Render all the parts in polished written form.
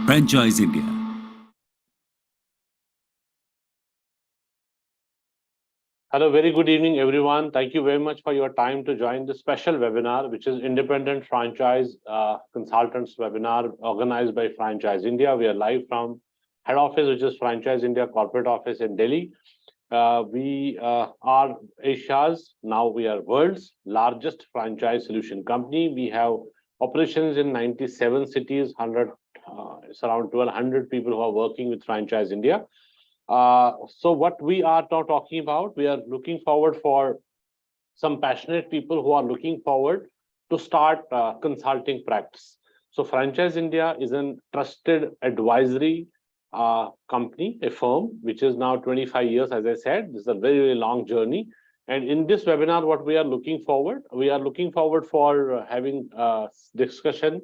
Franchise India. Hello, very good evening, everyone. Thank you very much for your time to join this special webinar, which is Independent Franchise Consultants webinar organized by Franchise India. We are live from head office, which is Franchise India corporate office in Delhi. We are Asia's, now we are world's largest franchise solution company. We have operations in 97 cities, it's around 1,200 people who are working with Franchise India. So what we are now talking about, we are looking forward for some passionate people who are looking forward to start consulting practice. So Franchise India is a trusted advisory company, a firm, which is now 25 years, as I said. This is a very, very long journey. And in this webinar, what we are looking forward for having discussion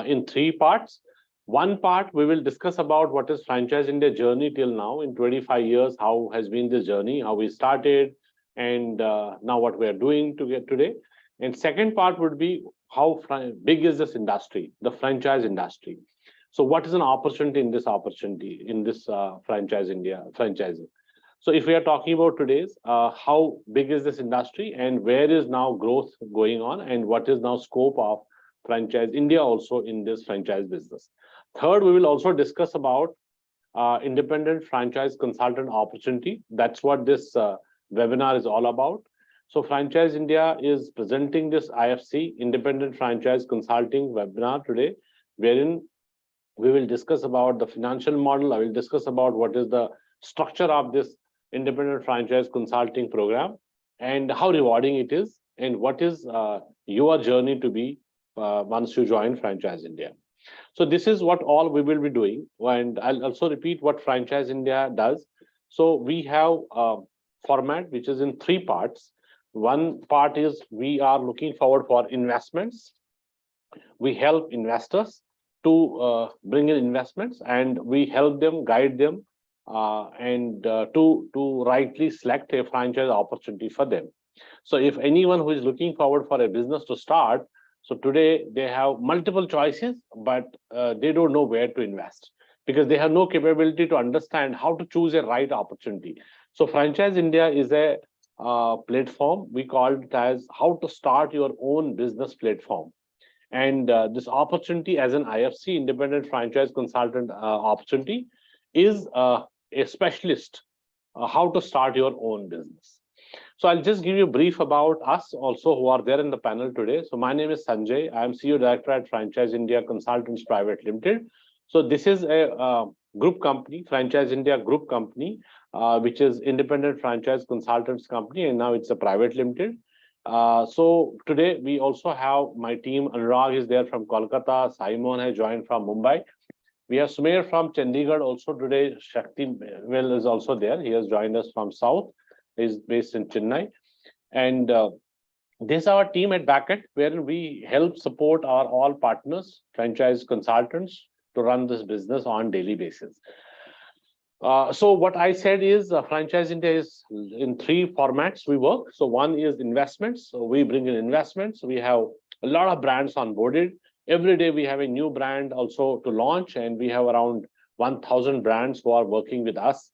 in three parts. One part, we will discuss about what is Franchise India journey till now in 25 years, how has been this journey, how we started, and now what we are doing to get today. And second part would be how big is this industry, the franchise industry. So what is an opportunity in this Franchise India franchising? So if we are talking about today's, how big is this industry and where is now growth going on and what is now scope of Franchise India also in this franchise business. Third, we will also discuss about independent franchise consultant opportunity. That's what this webinar is all about. So Franchise India is presenting this IFC, Independent Franchise Consulting webinar today, wherein we will discuss about the financial model. I will discuss about what is the structure of this independent franchise consulting program and how rewarding it is and what is your journey to be once you join Franchise India. So this is what all we will be doing. And I'll also repeat what Franchise India does. So we have a format which is in three parts. One part is we are looking forward for investments. We help investors to bring in investments and we help them, guide them and to rightly select a franchise opportunity for them. So if anyone who is looking forward for a business to start, so today they have multiple choices, but they don't know where to invest because they have no capability to understand how to choose a right opportunity. So Franchise India is a platform. We call it as how to start your own business platform. And this opportunity as an IFC, independent franchise consultant opportunity, is a specialist how to start your own business. So I'll just give you a brief about us also who are there in the panel today. So my name is Sanjay. I am CEO Director at Franchise India Consultants Private Limited. So this is a group company, Franchise India Group Company, which is independent franchise consultants company, and now it's a private limited. So today we also have my team. Anurag is there from Kolkata. Simon has joined from Mumbai. We have Sumer from Chandigarh also today. Shakti Will is also there. He has joined us from South. Is based in Chennai, and this is our team at Backend, where we help support our all partners, franchise consultants, to run this business on daily basis. So what I said is Franchise India is in three formats we work. So one is investments. So we bring in investments. We have a lot of brands onboarded. Every day we have a new brand also to launch, and we have around 1,000 brands who are working with us.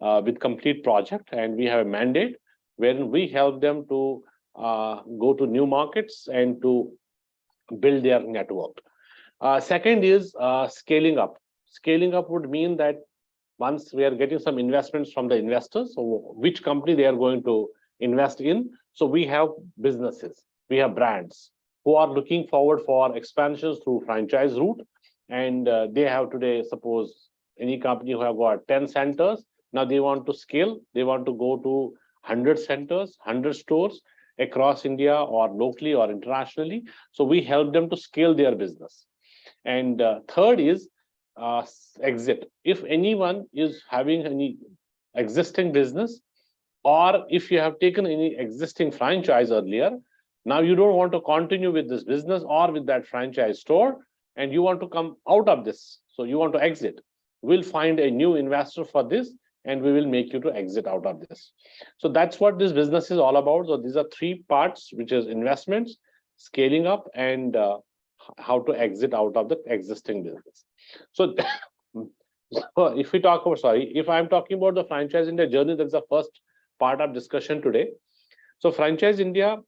With complete project, and we have a mandate wherein we help them to go to new markets and to build their network. Second is scaling up. Scaling up would mean that once we are getting some investments from the investors, so which company they are going to invest in. So we have businesses, we have brands who are looking forward for expansions through franchise route, and they have today, suppose any company who have got 10 centers. Now they want to scale, they want to go to 100 centers, 100 stores across India or locally or internationally. So we help them to scale their business. And third is exit. If anyone is having any existing business, or if you have taken any existing franchise earlier, now you don't want to continue with this business or with that franchise store, and you want to come out of this. So you want to exit. We'll find a new investor for this, and we will make you to exit out of this. So that's what this business is all about. So these are three parts, which is investments, scaling up, and how to exit out of the existing business. So, so if we talk about, sorry, if I'm talking about the Franchise India journey, that's the first part of discussion today. So Franchise India,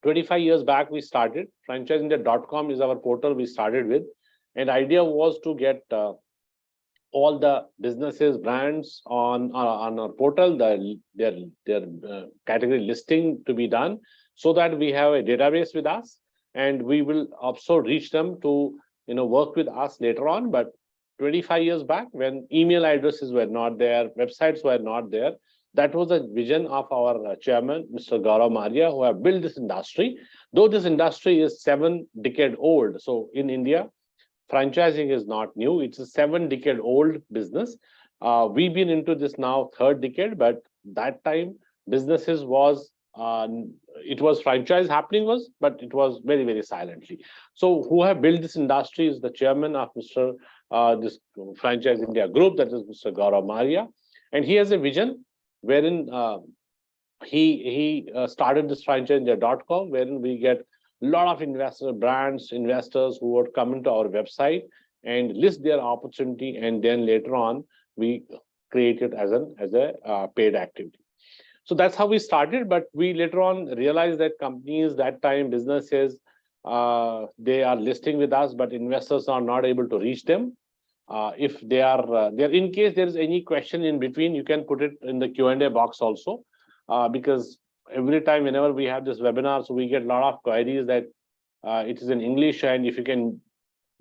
25 years back, we started. Franchiseindia.com is our portal we started with. And the idea was to get all the businesses, brands on our portal, their category listing to be done, so that we have a database with us, and we will also reach them to work with us later on. But 25 years back, when email addresses were not there, websites were not there, that was a vision of our chairman, Mr. Gaurav Maria, who have built this industry. Though this industry is 7 decades old, so in India, franchising is not new. It's a 7-decade-old business. We've been into this now 3rd decade, but that time businesses was it was franchise happening was, but it was very, very silently. So who have built this industry is the chairman of this Franchise India group, that is Mr. Gaurav Maria, and he has a vision wherein he started this franchiseindia.com, wherein we get a lot of investors who would come into our website and list their opportunity, and then later on we create it as a paid activity. So that's how we started, but we later on realized that companies, that time businesses, they are listing with us, but investors are not able to reach them. If they are there, in case there is any question in between, you can put it in the Q&A box also, because every time whenever we have this webinar, so we get a lot of queries that it is in English, and if you can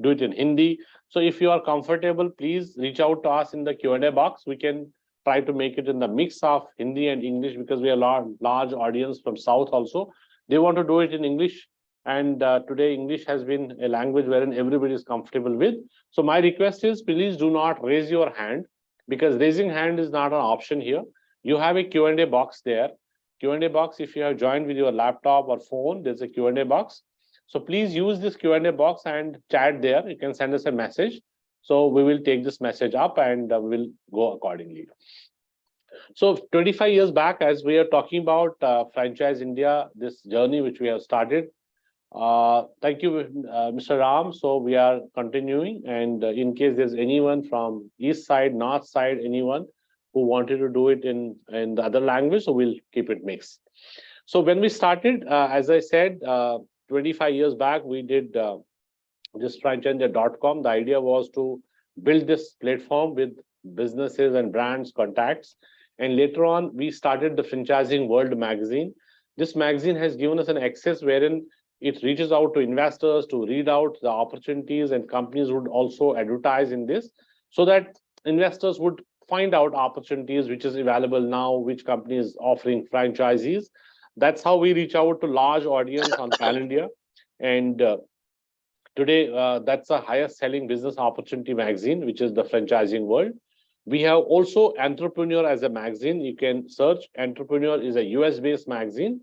do it in Hindi. So if you are comfortable, please reach out to us in the Q&A box. We can try to make it in the mix of Hindi and English, because we have a large audience from South also. They want to do it in English. And today English has been a language wherein everybody is comfortable with. So my request is, please do not raise your hand, because raising hand is not an option here. You have a Q&A box there. Q&A box, if you have joined with your laptop or phone, there's a Q&A box. So please use this Q&A box and chat there. You can send us a message. So we will take this message up and we will go accordingly. So 25 years back, as we are talking about Franchise India, this journey which we have started. Thank you, Mr. Ram. So we are continuing, and in case there's anyone from east side, north side, anyone who wanted to do it in the other language, so we'll keep it mixed. So when we started, as I said, 25 years back, we did this franchiseindia.com. The idea was to build this platform with businesses and brands contacts. And later on, we started the Franchising World magazine. This magazine has given us an access wherein it reaches out to investors to read out the opportunities, and companies would also advertise in this, so that investors would find out opportunities which is available now, which company is offering franchisees. That's how we reach out to large audience on Pan India. And today, that's the highest selling business opportunity magazine, which is the Franchising World. We have also Entrepreneur as a magazine. You can search. Entrepreneur is a US-based magazine.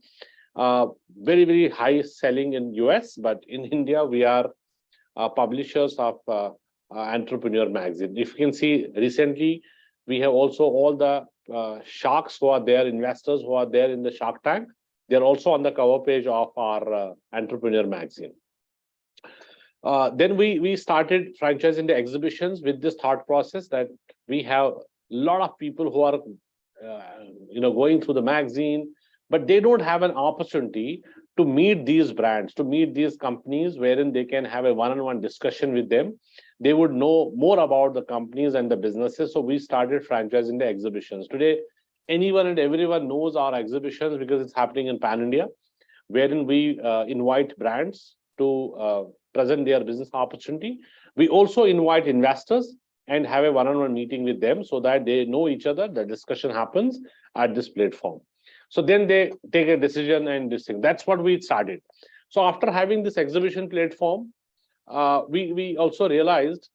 Very, very high selling in US, but in India, we are publishers of Entrepreneur magazine. If you can see recently, we have also all the sharks who are there, investors who are there in the Shark Tank. They're also on the cover page of our Entrepreneur magazine. Then we started Franchise India exhibitions with this thought process that we have a lot of people who are going through the magazine, but they don't have an opportunity to meet these brands, to meet these companies wherein they can have a one-on-one discussion with them. They would know more about the companies and the businesses. So we started Franchise India exhibitions. Today, anyone and everyone knows our exhibitions because it's happening in Pan India, wherein we invite brands to present their business opportunity. We also invite investors and have a one-on-one meeting with them so that they know each other. The discussion happens at this platform. So then they take a decision and this thing. That's what we started. So after having this exhibition platform, we also realized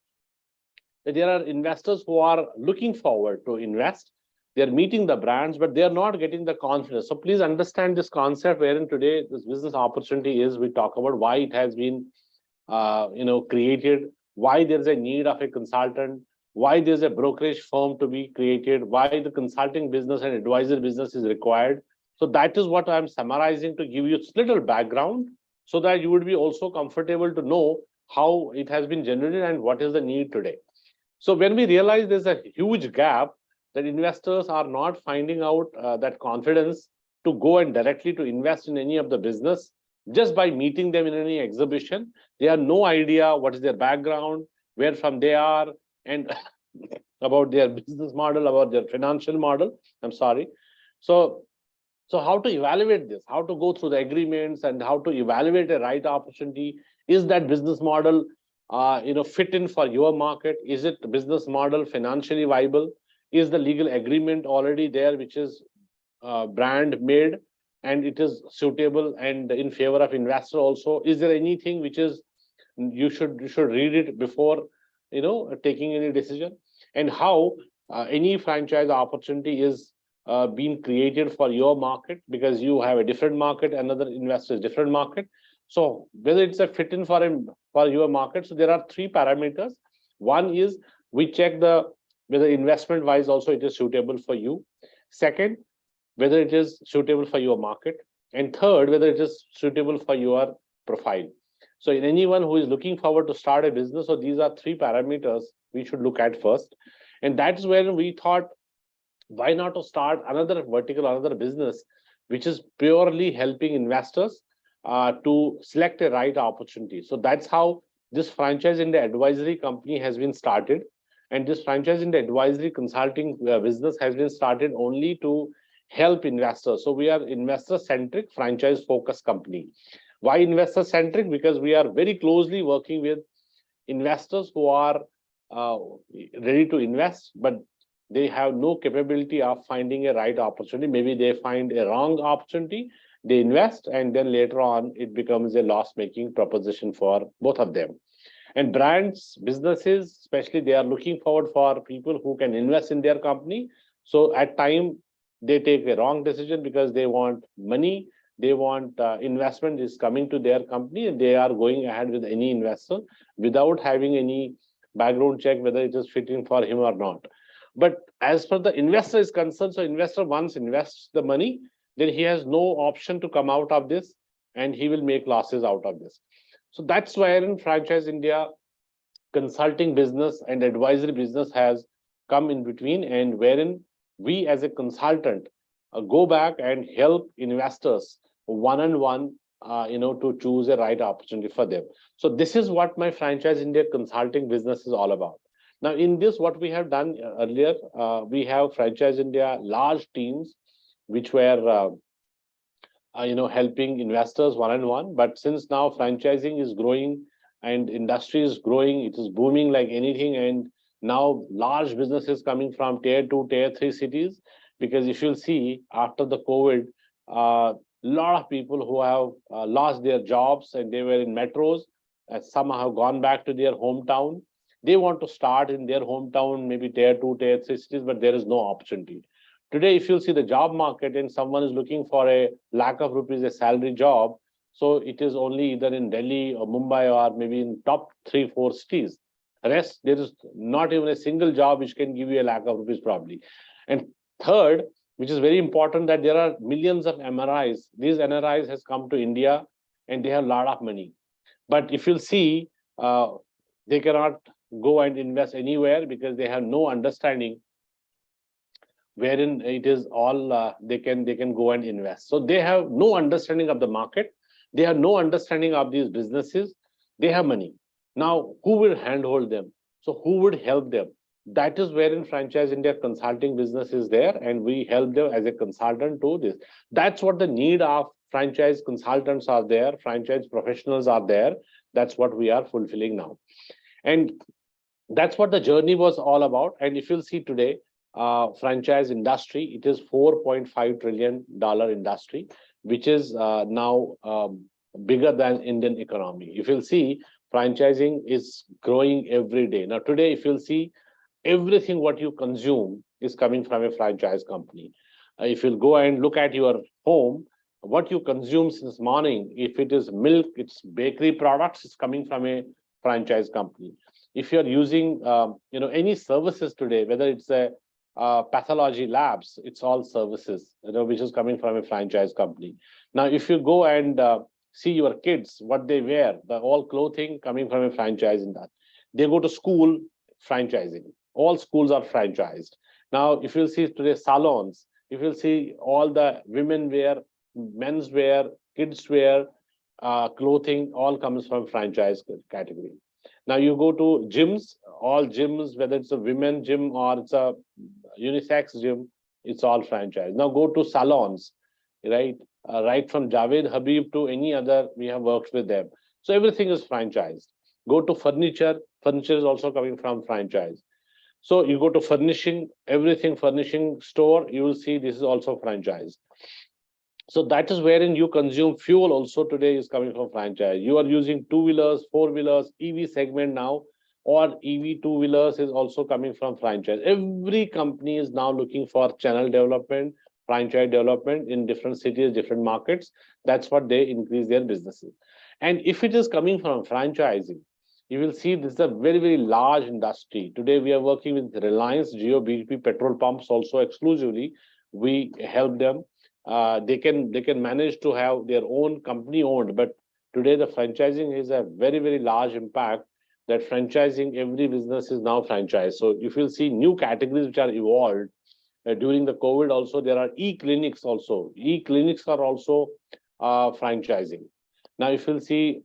that there are investors who are looking forward to invest. They're meeting the brands, but they're not getting the confidence. So please understand this concept wherein today this business opportunity is. We talk about why it has been created, why there's a need of a consultant, why there's a brokerage firm to be created, why the consulting business and advisor business is required. So that is what I'm summarizing to give you a little background so that you would be also comfortable to know how it has been generated and what is the need today. So when we realize there's a huge gap, that investors are not finding out that confidence to go and directly to invest in any of the business just by meeting them in any exhibition. They have no idea what is their background, where from they are, and about their business model, about their financial model. I'm sorry. So so how to evaluate this? How to go through the agreements and how to evaluate a right opportunity? Is that business model, fit in for your market? Is it business model financially viable? Is the legal agreement already there, which is brand made and it is suitable and in favor of investor also? Is there anything which is you should read it before taking any decision? And how any franchise opportunity is being created for your market, because you have a different market, another investor's different market. So whether it's a fit in for him for your market. So there are three parameters. One is we check the whether investment wise also it is suitable for you. Second, whether it is suitable for your market. And third, whether it is suitable for your profile. So in anyone who is looking forward to start a business, so these are three parameters we should look at first. And that's when we thought, why not to start another vertical, another business, which is purely helping investors to select a right opportunity. So that's how this franchise in the advisory company has been started. And this franchise in the advisory consulting business has been started only to help investors. So we are investor centric, franchise focused company. Why investor centric? Because we are very closely working with investors who are ready to invest, but they have no capability of finding a right opportunity. Maybe they find a wrong opportunity, they invest, and then later on it becomes a loss-making proposition for both of them. And brands, businesses, especially, they are looking forward for people who can invest in their company. So at time they take a wrong decision because they want money, they want investment is coming to their company, and they are going ahead with any investor without having any background check whether it is fitting for him or not. But as far the investor is concerned, so investor once invests the money, then he has no option to come out of this, and he will make losses out of this. So that's where in Franchise India, consulting business and advisory business has come in between, and wherein we as a consultant go back and help investors one-on-one, to choose a right opportunity for them. So this is what my Franchise India consulting business is all about. Now, in this, what we have done earlier, we have Franchise India large teams, which were, helping investors one-on-one. But since now franchising is growing and industry is growing, it is booming like anything. And now large businesses coming from tier 2, tier 3 cities, because if you'll see after the COVID, a lot of people who have lost their jobs and they were in metros, some have gone back to their hometown. They want to start in their hometown, maybe tier 2, tier 3 cities, but there is no opportunity. Today, if you see the job market and someone is looking for a lakh of rupees, a salary job, so it is only either in Delhi or Mumbai or maybe in top 3, 4 cities. Rest, there is not even a single job which can give you a lakh of rupees probably. And third, which is very important, that there are millions of MRIs. These NRIs has come to India and they have a lot of money. But if you'll see, they cannot go and invest anywhere because they have no understanding wherein it is all they can go and invest. So they have no understanding of the market. They have no understanding of these businesses. They have money. Now, who will handhold them? So who would help them? That is wherein Franchise India consulting business is there, and we help them as a consultant to this. That's what the need of franchise consultants are there. Franchise professionals are there. That's what we are fulfilling now. And that's what the journey was all about. And if you'll see today, franchise industry, it is $4.5 trillion industry, which is now bigger than Indian economy. If you'll see, franchising is growing every day. Now today, if you'll see, everything what you consume is coming from a franchise company. If you'll go and look at your home, what you consume since morning, if it is milk, it's bakery products, it's coming from a franchise company. If you're using any services today, whether it's a pathology labs, it's all services, which is coming from a franchise company. Now, if you go and see your kids, what they wear, the all clothing coming from a franchise in that. They go to school, franchising. All schools are franchised. Now, if you'll see today salons, if you'll see all the women wear, men's wear, kids wear, clothing, all comes from franchise category. Now you go to gyms, all gyms, whether it's a women gym or it's a unisex gym, it's all franchise. Now go to salons, right? Right from Javed Habib to any other, we have worked with them. So everything is franchised. Go to furniture, furniture is also coming from franchise. So you go to furnishing, everything furnishing store, you will see this is also franchise. So that is wherein you consume fuel also today is coming from franchise. You are using two-wheelers, four-wheelers, EV segment now, or EV two-wheelers is also coming from franchise. Every company is now looking for channel development, franchise development in different cities, different markets. That's what they increase their businesses. And if it is coming from franchising, you will see this is a very, very large industry. Today, we are working with Reliance, Jio, BP, petrol pumps also exclusively. We help them. They can manage to have their own company owned, but today the franchising is a very, very large impact. That franchising, every business is now franchised. So if you'll see new categories which are evolved during the COVID, also there are e-clinics also. E-clinics are also franchising. Now if you'll see,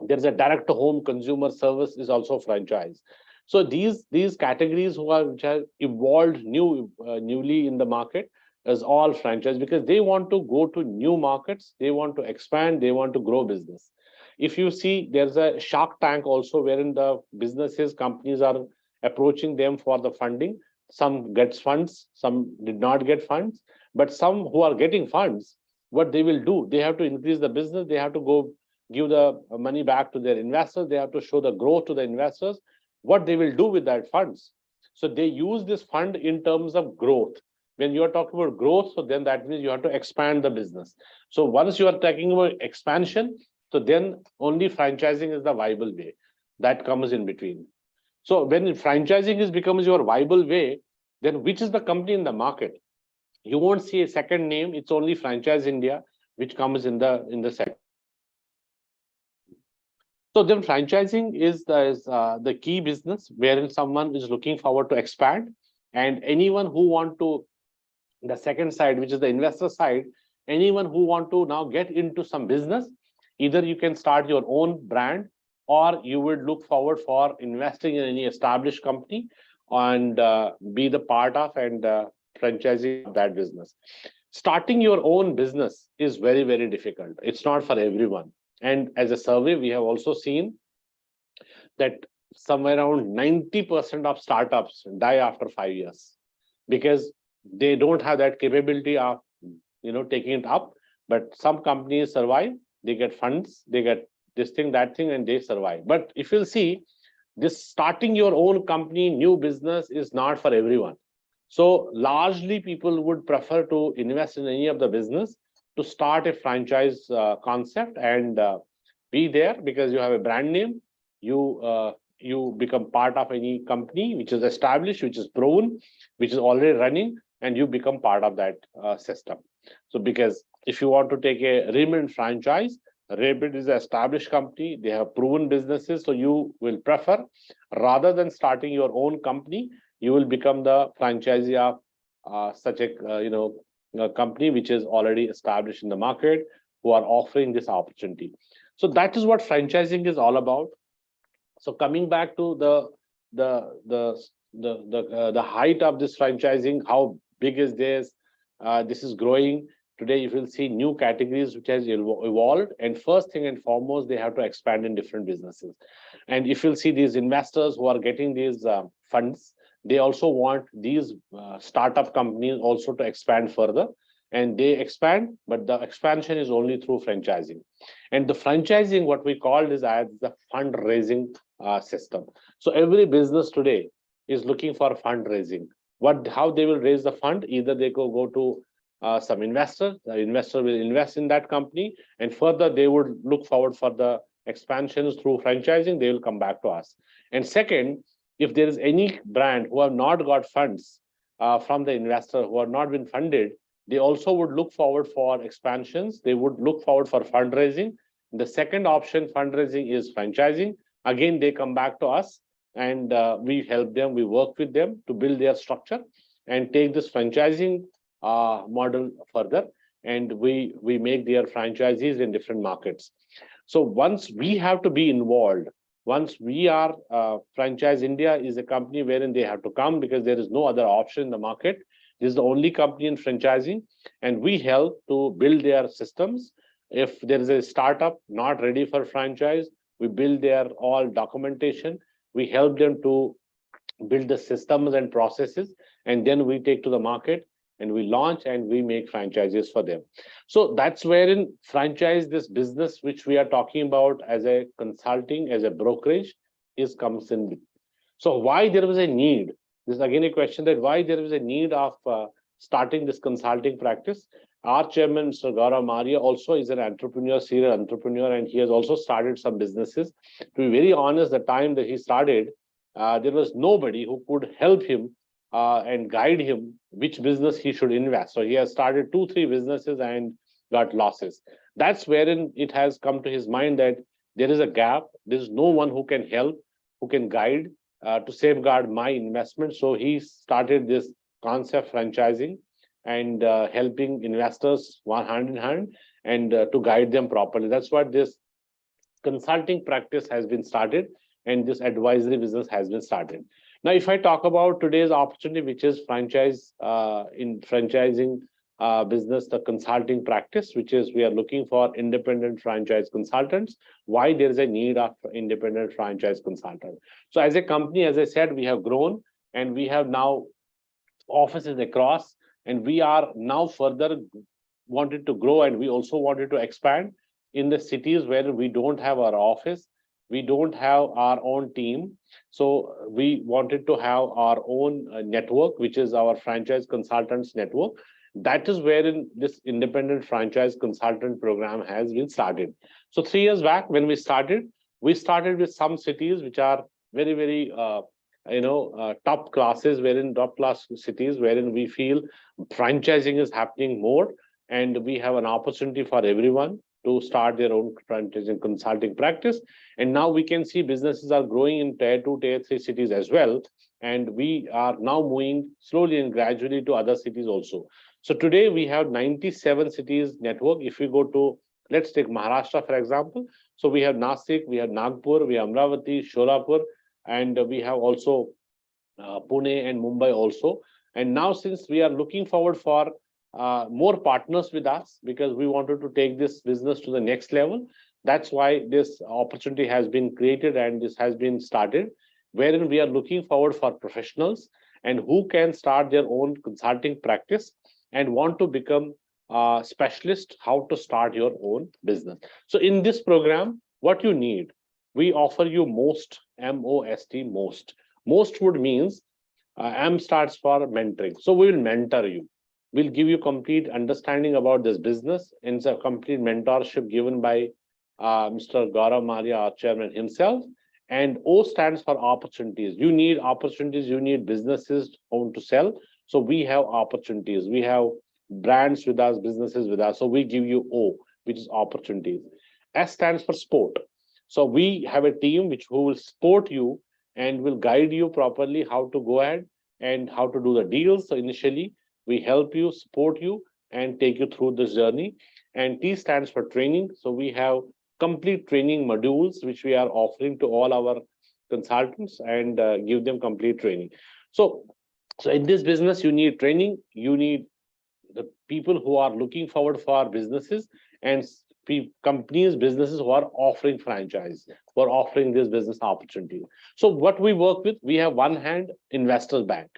there's a direct to home consumer service is also franchise. So these categories which have evolved newly in the market is all franchise, because they want to go to new markets, they want to expand, they want to grow business. If you see, there's a Shark Tank also, wherein the businesses, companies are approaching them for the funding. Some gets funds, some did not get funds, but some who are getting funds, what they will do, they have to increase the business, they have to go give the money back to their investors, they have to show the growth to the investors, what they will do with that funds. So they use this fund in terms of growth. When you are talking about growth, so then that means you have to expand the business. So once you are talking about expansion, so then only franchising is the viable way that comes in between. So when franchising becomes your viable way, then which is the company in the market? You won't see a second name. It's only Franchise India, which comes in the second. So then franchising is the key business wherein someone is looking forward to expand, and anyone who want to, the second side, which is the investor side, anyone who want to now get into some business, either you can start your own brand, or you would look forward for investing in any established company and be the part of and franchising that business. Starting your own business is very, very difficult. It's not for everyone. And as a survey, we have also seen that somewhere around 90% of startups die after 5 years, because they don't have that capability of taking it up. But some companies survive, they get funds, they get this thing, that thing, and they survive. But if you'll see, this starting your own company, new business is not for everyone. So largely people would prefer to invest in any of the business to start a franchise concept and be there, because you have a brand name, you become part of any company which is established, which is proven, which is already running, and you become part of that system. So because if you want to take a Raymond franchise, Raymond is an established company, they have proven businesses, so you will prefer, rather than starting your own company, you will become the franchisee of such a company which is already established in the market, who are offering this opportunity. So that is what franchising is all about. So coming back to the height of this franchising, how big is this? This is growing. Today, you will see new categories which has evolved. And first thing and foremost, they have to expand in different businesses. And if you'll see these investors who are getting these funds, they also want these startup companies also to expand further. And they expand, but the expansion is only through franchising. And the franchising, what we called is as the fundraising system. So every business today is looking for fundraising. How they will raise the fund? Either they go to some investor, the investor will invest in that company, and further they would look forward for the expansions through franchising, they will come back to us. And second, if there is any brand who have not got funds from the investor, who have not been funded, they also would look forward for expansions, they would look forward for fundraising, The second option, fundraising, is franchising. Again, they come back to us and we help them, we work with them to build their structure and take this franchising model further. And we make their franchisees in different markets. So once we have to be involved, once we are Franchise India is a company wherein they have to come because there is no other option in the market. This is the only company in franchising, and we help to build their systems. If there is a startup not ready for franchise, we build their all documentation. We help them to build the systems and processes, and then we take to the market and we launch and we make franchises for them. So that's wherein franchise, this business which we are talking about as a consulting, as a brokerage, is comes in. So why there was a need? This is again a question that why there was a need of starting this consulting practice. Our chairman, Mr. Gaurav Maria, also is an entrepreneur, serial entrepreneur, and he has also started some businesses. To be very honest, the time that he started, there was nobody who could help him and guide him which business he should invest. So he has started 2-3 businesses and got losses. That's wherein it has come to his mind that there is a gap. There is no one who can help, who can guide to safeguard my investment. So he started this concept franchising and helping investors one hand in hand and to guide them properly. That's what this consulting practice has been started, and this advisory business has been started. Now, if I talk about today's opportunity, which is franchise in franchising business, the consulting practice, which is we are looking for independent franchise consultants. Why there is a need of independent franchise consultant? So as a company, as I said, we have grown and we have now offices across, and we are now further wanted to grow, and we also wanted to expand in the cities where we don't have our office, we don't have our own team. So we wanted to have our own network, which is our franchise consultants network. That is wherein this independent franchise consultant program has been started. So 3 years back when we started with some cities which are very, very top classes, wherein top class cities wherein we feel franchising is happening more, and we have an opportunity for everyone to start their own franchising consulting practice. And now we can see businesses are growing in tier 2, tier 3 cities as well. And we are now moving slowly and gradually to other cities also. So today we have 97 cities network. If we go to, let's take Maharashtra, for example. So we have Nasik, we have Nagpur, we have Amravati, Sholapur, and we have also Pune and Mumbai also. And now since we are looking forward for more partners with us, because we wanted to take this business to the next level. That's why this opportunity has been created and this has been started, wherein we are looking forward for professionals and who can start their own consulting practice and want to become a specialist how to start your own business. So in this program, what you need, we offer you most, M-O-S-T, most. Most would means M starts for mentoring. So we will mentor you. We'll give you complete understanding about this business. And it's a complete mentorship given by Mr. Gaurav Maria, our chairman himself. And O stands for opportunities. You need opportunities, you need businesses owned to sell. So we have opportunities. We have brands with us, businesses with us. So we give you O, which is opportunities. S stands for sport. So we have a team who will support you and will guide you properly how to go ahead and how to do the deals. So initially, we help you, support you, and take you through this journey. And T stands for training. So we have complete training modules, which we are offering to all our consultants and give them complete training. So in this business, you need training, you need the people who are looking forward for businesses and companies, businesses who are offering franchise, who are offering this business opportunity. So what we work with, we have one hand investors bank,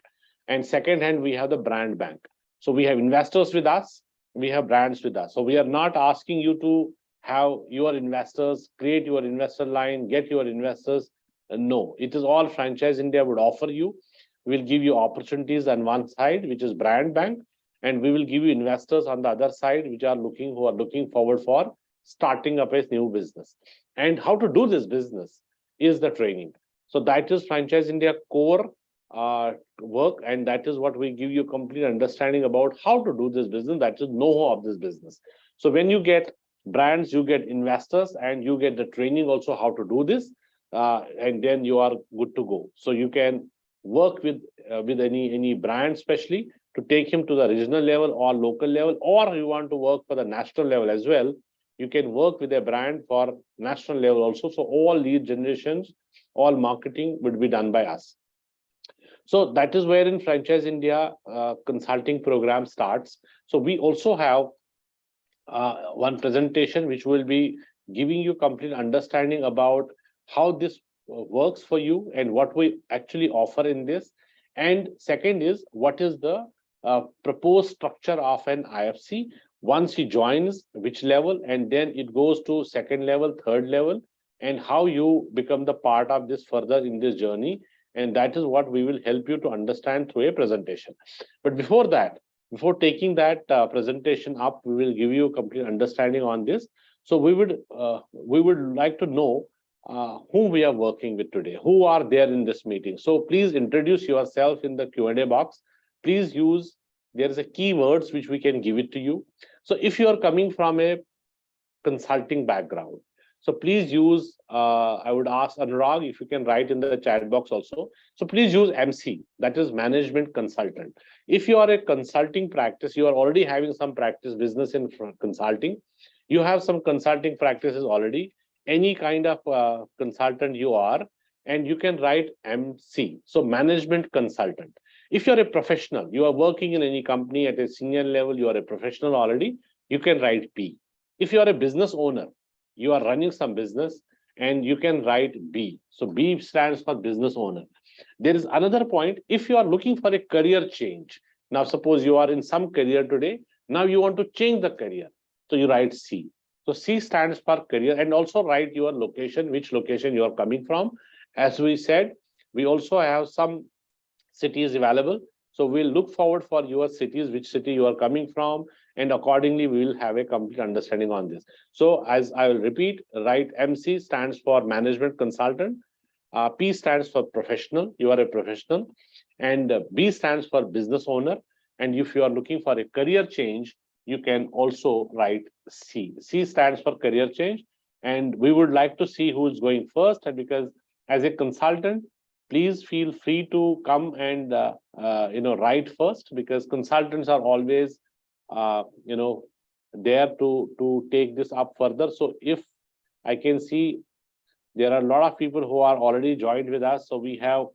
and second hand, we have the brand bank. So we have investors with us, we have brands with us. So we are not asking you to have your investors, create your investor line, get your investors. No, it is all Franchise India would offer you. We'll give you opportunities on one side, which is brand bank, and we will give you investors on the other side, who are looking forward for starting up a new business. And how to do this business is the training. So that is Franchise India core work, and that is what we give you complete understanding about how to do this business. That is know-how of this business. So when you get brands, you get investors, and you get the training also how to do this, and then you are good to go. So you can work with any brand, especially to take him to the regional level or local level, or you want to work for the national level as well. You can work with a brand for national level also. So all lead generations, all marketing would be done by us. So that is where in Franchise India consulting program starts. So we also have one presentation which will be giving you complete understanding about how this works for you and what we actually offer in this. And second is what is the proposed structure of an IFC once he joins, which level, and then it goes to second level, third level, and how you become the part of this further in this journey. And that is what we will help you to understand through a presentation. But before that, before taking that presentation up, we will give you a complete understanding on this. So we would like to know whom we are working with today, who are there in this meeting. So please introduce yourself in the Q&A box. Please use, there is a keywords which we can give it to you. So if you are coming from a consulting background, so please use, I would ask Anurag if you can write in the chat box also. So please use MC, that is management consultant. If you are a consulting practice, you are already having some practice business in consulting. You have some consulting practices already, any kind of consultant you are, and you can write MC, so management consultant. If you're a professional, you are working in any company at a senior level, you are a professional already, you can write P. If you are a business owner, you are running some business, and you can write B. So B stands for business owner. There is another point, if you are looking for a career change, now suppose you are in some career today, now you want to change the career, so you write C. So C stands for career, and also write your location, which location you are coming from. As we said, we also have some cities available. So we'll look forward for your cities, which city you are coming from, and accordingly, we will have a complete understanding on this. So as I will repeat, write MC stands for management consultant, P stands for professional, you are a professional, and B stands for business owner. And if you are looking for a career change, you can also write C. C stands for career change. And we would like to see who is going first. And because as a consultant, please feel free to come and write first, because consultants are always there to take this up further. So if I can see, there are a lot of people who are already joined with us. So we have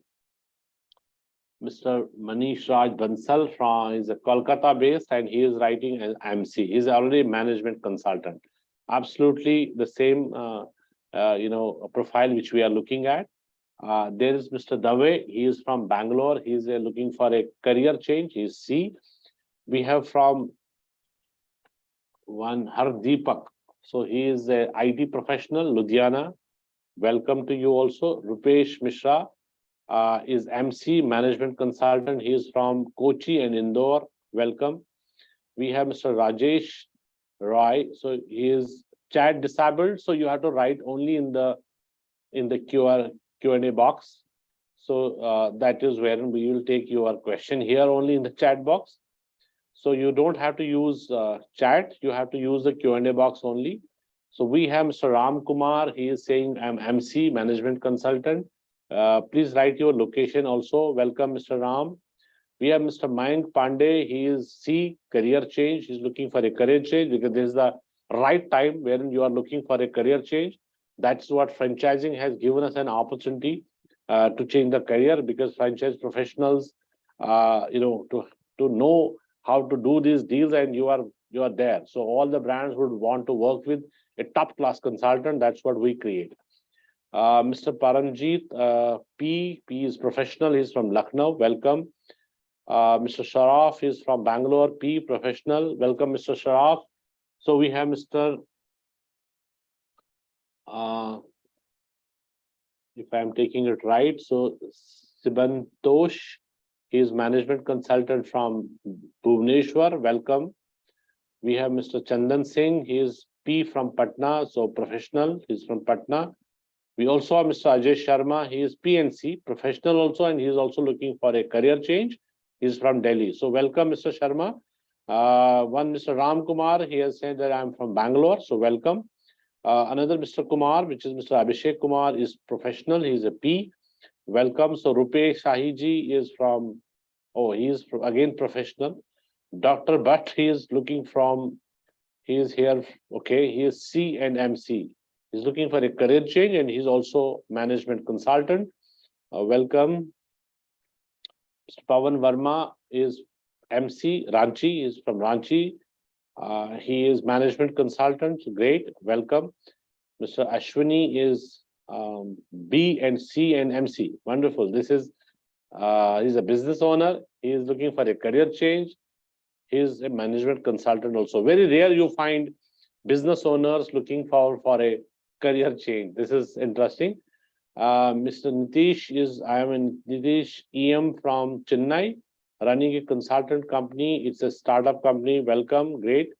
Mr. Manish Raj Bansal from, is a Kolkata based, and he is writing as MC. He's already management consultant. Absolutely the same profile which we are looking at. There is Mr. Dave. He is from Bangalore. He is looking for a career change. He is C. We have from one Hardeepak. So he is a IT professional, Ludhiana. Welcome to you also. Rupesh Mishra is MC, management consultant. He is from Kochi and Indore. Welcome. We have Mr. Rajesh Roy. So he is chat disabled. So you have to write only in the Q&A box. So that is where we will take your question here only in the chat box. So you don't have to use chat, you have to use the Q&A box only. So we have Mr. Ram Kumar, he is saying I'm MC, management consultant. Please write your location also. Welcome, Mr. Ram. We have Mr. Mayank Pandey, he is C, career change. He's looking for a career change because this is the right time wherein you are looking for a career change. That's what franchising has given us an opportunity to change the career, because franchise professionals, to know how to do these deals, and you are there. So all the brands would want to work with a top class consultant. That's what we create. Mr. Paranjit, P is professional. He's from Lucknow. Welcome. Mr. Sharaf is from Bangalore. P professional. Welcome, Mr. Sharaf. So we have Mr. If I'm taking it right, so Sibantosh, he is management consultant from Bhubaneswar. Welcome. We have Mr. Chandan Singh, he is P from Patna, so professional, he's from Patna. We also have Mr. Ajay Sharma, he is PNC, professional also, and he is also looking for a career change. He's from Delhi. So welcome, Mr. Sharma. One Mr. Ram Kumar, he has said that I'm from Bangalore, so welcome. Another Mr. Kumar, which is Mr. Abhishek Kumar, is professional. He's a P. Welcome. So Rupesh Shahiji is from, oh, he is again professional. Dr. Bhatt, he is looking from, he is here, okay, he is C and MC. He's looking for a career change and he's also management consultant. Welcome. Mr. Pawan Verma is MC, Ranchi, is from Ranchi. He is management consultant. Great, welcome. Mr. Ashwini is B and C and MC. Wonderful. This is he's a business owner. He is looking for a career change. He is a management consultant also. Very rare you find business owners looking for a career change. This is interesting. Mr. Nitish is, I am in Nitish EM from Chennai, running a consultant company. It's a startup company. Welcome, great.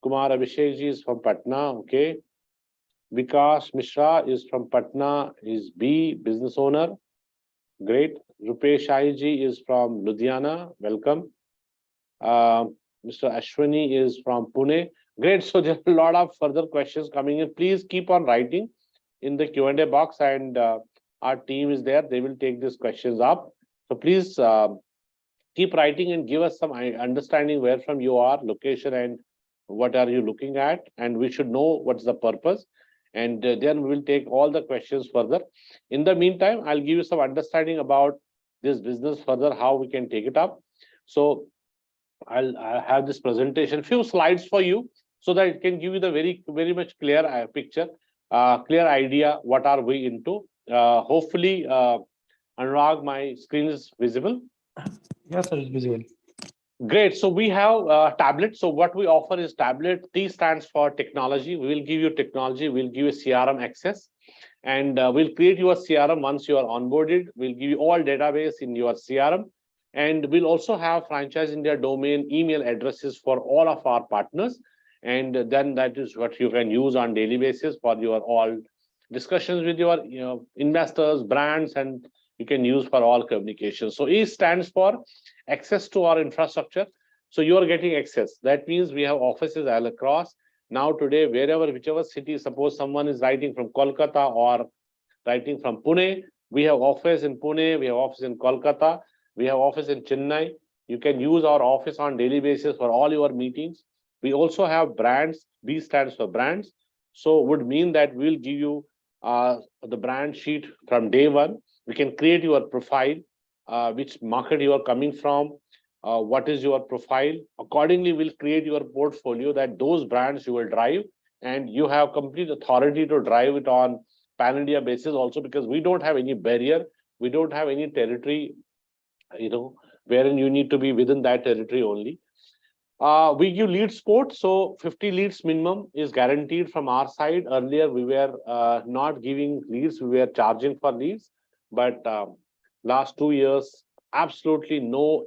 Kumar Abhishek ji is from Patna, okay. Vikas Mishra is from Patna, is B, business owner. Great. Rupesh Shai ji is from Ludhiana, welcome. Mr. Ashwini is from Pune. Great. So there are a lot of further questions coming in. Please keep on writing in the Q&A box, and our team is there. They will take these questions up. So please keep writing and give us some understanding where from you are, location, and what are you looking at. And we should know what's the purpose. And then we will take all the questions further. In the meantime, I'll give you some understanding about this business further, how we can take it up. So I'll have this presentation, few slides for you, so that it can give you the very much clear picture. Clear idea what are we into. Hopefully, Anurag, my screen is visible. Yes, sir, it's visible. Great. So we have tablet. So what we offer is tablet. T stands for technology. We will give you technology. We'll give you CRM access, and we'll create your CRM once you are onboarded. We'll give you all database in your CRM, and we'll also have Franchise India domain email addresses for all of our partners. And then that is what you can use on daily basis for your all discussions with your investors, brands, and you can use for all communications. So E stands for access to our infrastructure. So you are getting access. That means we have offices all across. Now today, wherever, whichever city, suppose someone is writing from Kolkata or writing from Pune, we have office in Pune, we have office in Kolkata, we have office in Chennai. You can use our office on daily basis for all your meetings. We also have brands. B stands for brands. So would mean that we'll give you the brand sheet from day one. We can create your profile, which market you are coming from, what is your profile. Accordingly, we'll create your portfolio that those brands you will drive, and you have complete authority to drive it on pan-India basis also, because we don't have any barrier. We don't have any territory, wherein you need to be within that territory only. We give lead support, so 50 leads minimum is guaranteed from our side. Earlier, we were not giving leads, we were charging for leads. But last 2 years, absolutely no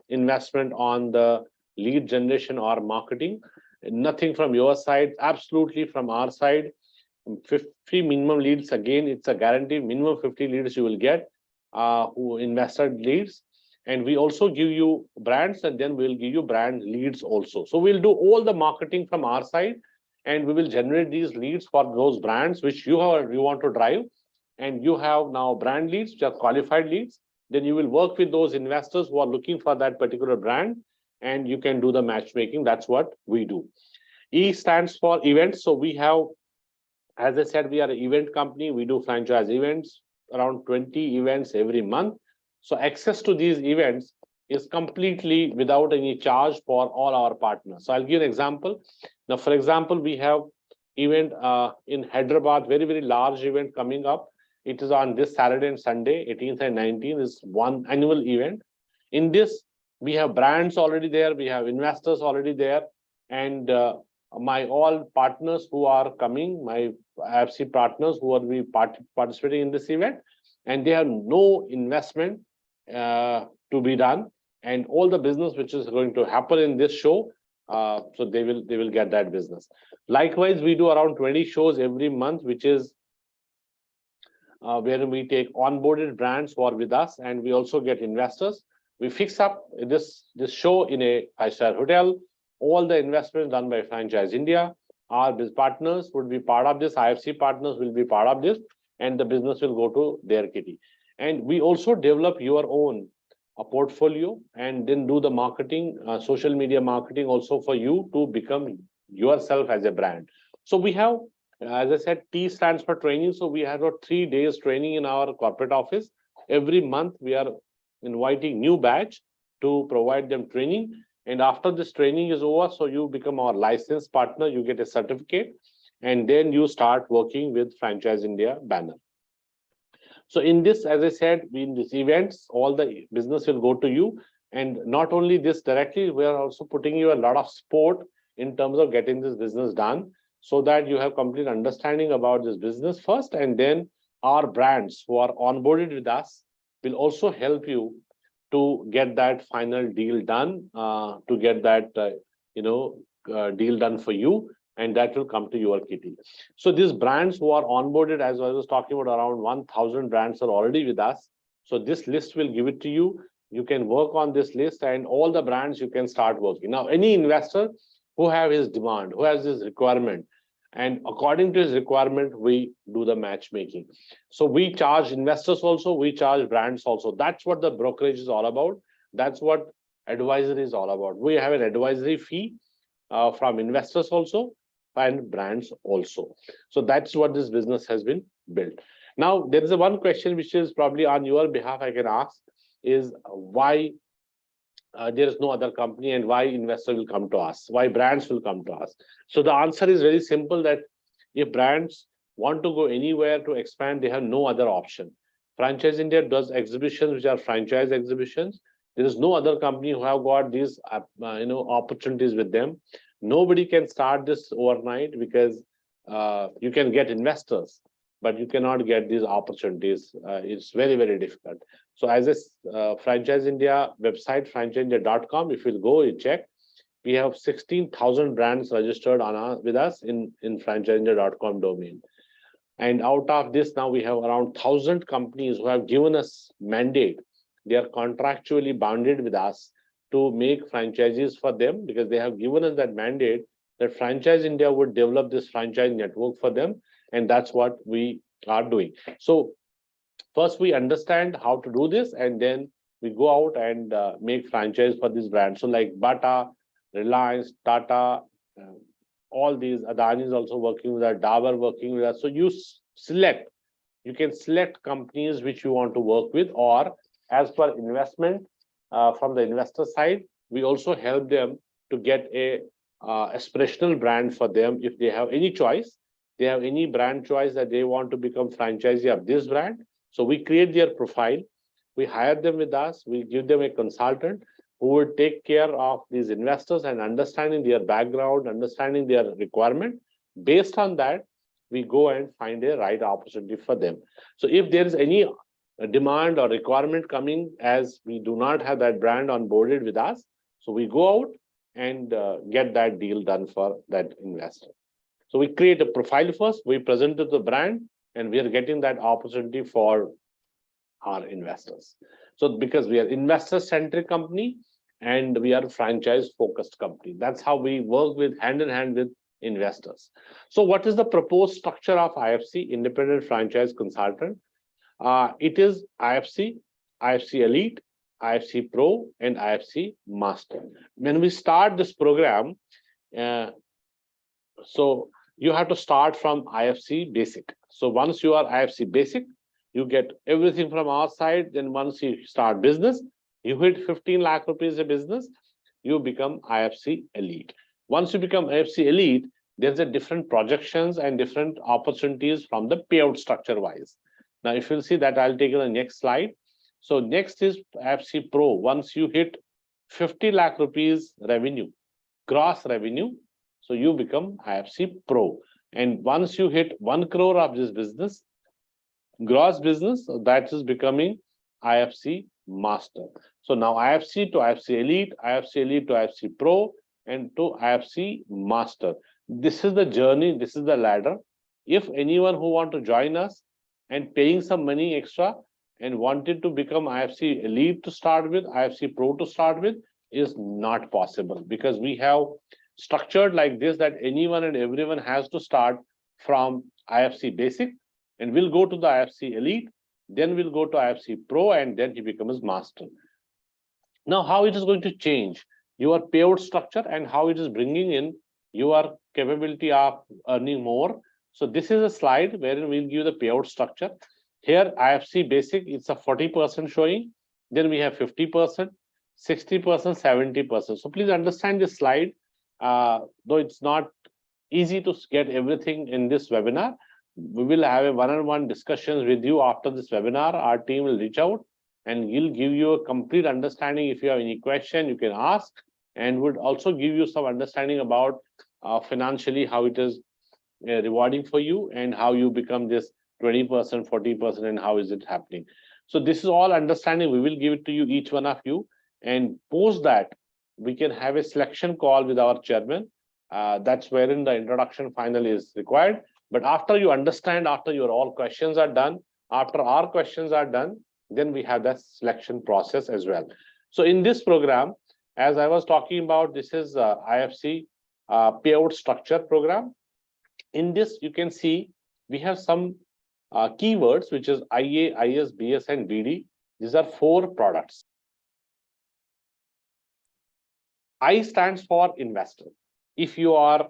investment on the lead generation or marketing. Nothing from your side, absolutely from our side. 50 minimum leads, again, it's a guarantee. Minimum 50 leads you will get, who invested leads. And we also give you brands, and then we'll give you brand leads also. So we'll do all the marketing from our side, and we will generate these leads for those brands which you want to drive. And you have now brand leads, which are qualified leads. Then you will work with those investors who are looking for that particular brand, and you can do the matchmaking. That's what we do. E stands for events. So we have, as I said, we are an event company. We do franchise events, around 20 events every month. So access to these events is completely without any charge for all our partners. So I'll give an example. Now, for example, we have event in Hyderabad, very large event coming up. It is on this Saturday and Sunday, 18th and 19th, is one annual event. In this, we have brands already there, we have investors already there, and my all partners who are coming, my IFC partners who will be participating in this event, and they have no investment to be done, and all the business which is going to happen in this show, so they will get that business. Likewise, we do around 20 shows every month, which is where we take onboarded brands who are with us, and we also get investors. We fix up this show in a 5-star hotel. All the investments done by Franchise India. Our business partners would be part of this. IFC partners will be part of this, and the business will go to their kitty. And we also develop your own a portfolio and then do the marketing, social media marketing also for you to become yourself as a brand. So we have, as I said, T stands for training. So we have got 3 days training in our corporate office. Every month we are inviting new batch to provide them training. And after this training is over, so you become our licensed partner, you get a certificate, and then you start working with Franchise India banner. So in this, as I said, in these events, all the business will go to you. And not only this directly, we are also putting you a lot of support in terms of getting this business done, so that you have complete understanding about this business first, and then our brands who are onboarded with us will also help you to get that final deal done, to get that deal done for you, and that will come to your kitty. So these brands who are onboarded, as I was talking about, around 1,000 brands are already with us. So this list will give it to you. You can work on this list, and all the brands you can start working. Now, any investor who have his demand, who has his requirement, and according to his requirement, we do the matchmaking. So we charge investors also, we charge brands also. That's what the brokerage is all about. That's what advisory is all about. We have an advisory fee from investors also, and brands also. So that's what this business has been built. Now, there is one question which is probably on your behalf I can ask, is why there is no other company, and why investor will come to us, why brands will come to us. So the answer is very simple, that if brands want to go anywhere to expand, they have no other option. Franchise India does exhibitions which are franchise exhibitions. There is no other company who have got these opportunities with them. Nobody can start this overnight, because you can get investors, but you cannot get these opportunities. It's very, very difficult. So as a Franchise India website, franchiseindia.com, if you go, you check, we have 16,000 brands registered with us in franchiseindia.com domain. And out of this, now we have around 1,000 companies who have given us mandate. They are contractually bounded with us to make franchises for them, because they have given us that mandate that Franchise India would develop this franchise network for them. And that's what we are doing. So first we understand how to do this, and then we go out and make franchise for these brands. So like Bata, Reliance, Tata, all these, Adani is also working with us, Dabur working with us. So you can select companies which you want to work with, or as per investment, from the investor side, we also help them to get a aspirational brand for them. If they have any choice, they have any brand choice that they want to become franchisee of this brand. So we create their profile, we hire them with us, we give them a consultant who will take care of these investors and understanding their background, understanding their requirement. Based on that, we go and find a right opportunity for them. So if there is any demand or requirement coming, as we do not have that brand onboarded with us, so we go out and get that deal done for that investor. So we create a profile first, we present to the brand, and we are getting that opportunity for our investors. So because we are investor-centric company and we are franchise-focused company, that's how we work with hand in hand with investors. So what is the proposed structure of IFC, Independent Franchise Consultant? It is IFC, IFC Elite, IFC Pro, and IFC Master. When we start this program, so you have to start from IFC Basic. So once you are IFC Basic, you get everything from our side. Then once you start business, you hit 15 lakh rupees a business, you become IFC Elite. Once you become IFC Elite, there's a different projections and different opportunities from the payout structure wise. Now, if you'll see that, I'll take the next slide. So next is IFC Pro. Once you hit 50 lakh rupees revenue, gross revenue, so you become IFC Pro. And once you hit 1 crore of this business, gross business, that is becoming IFC Master. So now IFC to IFC Elite, IFC Elite to IFC Pro, and to IFC Master. This is the journey, this is the ladder. If anyone who want to join us and paying some money extra and wanted to become IFC Elite to start with, IFC Pro to start with, is not possible, because we have structured like this that anyone and everyone has to start from IFC Basic, and we'll go to the IFC Elite, then we'll go to IFC Pro, and then he becomes Master. Now, how it is going to change your payout structure and how it is bringing in your capability of earning more. So this is a slide wherein we'll give the payout structure. Here, IFC Basic, it's a 40% showing. Then we have 50%, 60%, 70%. So please understand this slide, though it's not easy to get everything in this webinar. We will have a one-on-one discussions with you after this webinar. Our team will reach out and he'll give you a complete understanding. If you have any question, you can ask, and would also give you some understanding about financially how it is rewarding for you and how you become this 20%, 40%, and how is it happening. So this is all understanding. We will give it to you, each one of you, and post that we can have a selection call with our chairman. That's wherein the introduction final is required. But after you understand, after your all questions are done, after our questions are done, then we have that selection process as well. So in this program, as I was talking about, this is IFC payout structure program. In this, you can see we have some keywords, which is IA, IS, BS, and BD. These are 4 products. I stands for investor. If you are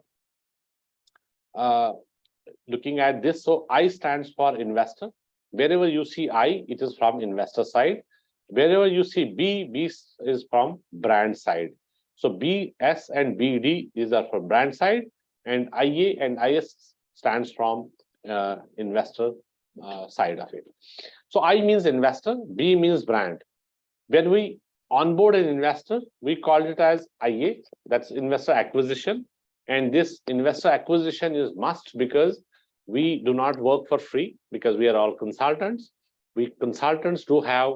looking at this, so I stands for investor. Wherever you see I, it is from investor side. Wherever you see B, B is from brand side. So B, S, and BD, these are for brand side, and IA and IS stands from investor side of it. So I means investor, B means brand. When we onboard an investor, we call it as IA, that's investor acquisition. And this investor acquisition is must, because we do not work for free, because we are all consultants. We consultants do have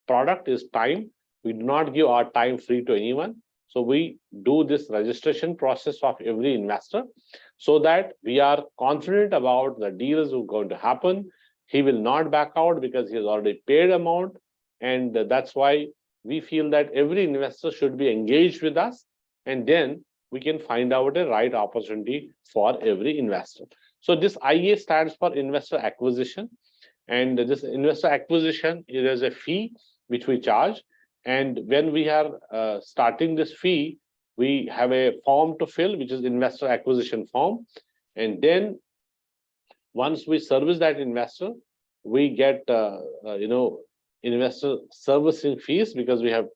product is time. We do not give our time free to anyone. So we do this registration process of every investor so that we are confident about the deals are going to happen. He will not back out because he has already paid amount. And that's why we feel that every investor should be engaged with us, and then we can find out a right opportunity for every investor. So this IA stands for investor acquisition, and this investor acquisition is a fee which we charge. And when we are starting this fee, we have a form to fill, which is investor acquisition form. And then once we service that investor, we get investor servicing fees, because we have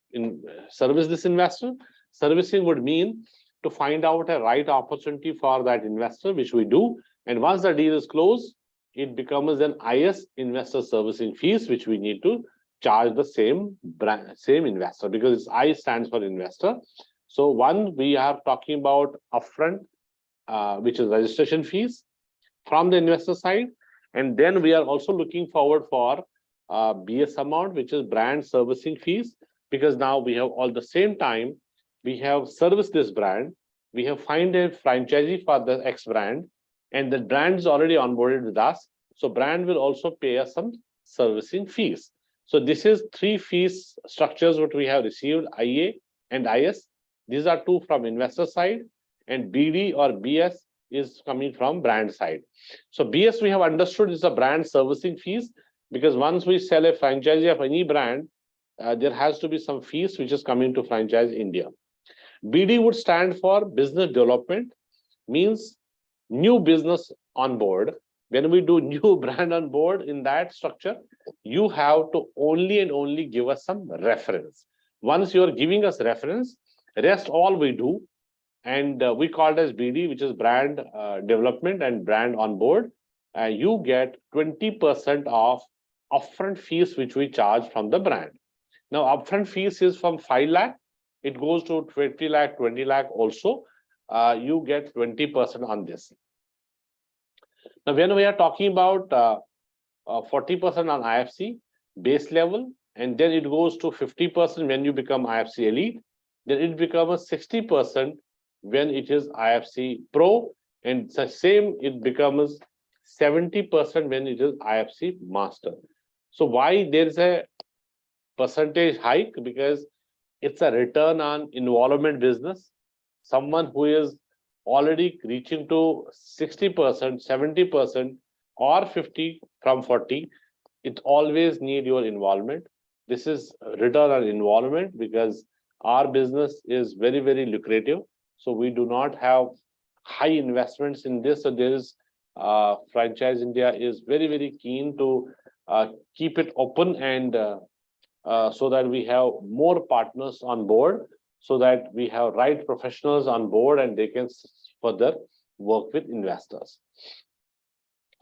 service this investor. Servicing would mean to find out a right opportunity for that investor, which we do. And once the deal is closed, it becomes an IS, investor servicing fees, which we need to charge the same investor, because it's I stands for investor. So one, we are talking about upfront, which is registration fees from the investor side. And then we are also looking forward for BS amount, which is brand servicing fees, because now we have all the same time, we have serviced this brand, we have find a franchisee for the X brand, and the brand is already onboarded with us. So brand will also pay us some servicing fees. So this is 3 fees structures what we have received, IA and IS. These are 2 from investor side, and BD or BS is coming from brand side. So BS we have understood is a brand servicing fees, because once we sell a franchisee of any brand, there has to be some fees which is coming to franchise India. BD would stand for business development, means new business on board. When we do new brand on board in that structure, you have to only and only give us some reference. Once you are giving us reference, rest all we do, and we call it as BD, which is brand development and brand on board. You get 20% of upfront fees which we charge from the brand. Now, upfront fees is from 5 lakh, it goes to 20 lakh, 20 lakh also. You get 20% on this. Now, when we are talking about 40% on IFC base level, and then it goes to 50% when you become IFC Elite, then it becomes 60% when it is IFC Pro, and the same it becomes 70% when it is IFC Master. So why there is a percentage hike? Because it's a return on involvement business. Someone who is already reaching to 60%, 70%, or 50 from 40, it always need your involvement. This is return on involvement because our business is very, very lucrative. So we do not have high investments in this. So there is Franchise India is very, very keen to keep it open and so that we have more partners on board, so that we have right professionals on board and they can further work with investors.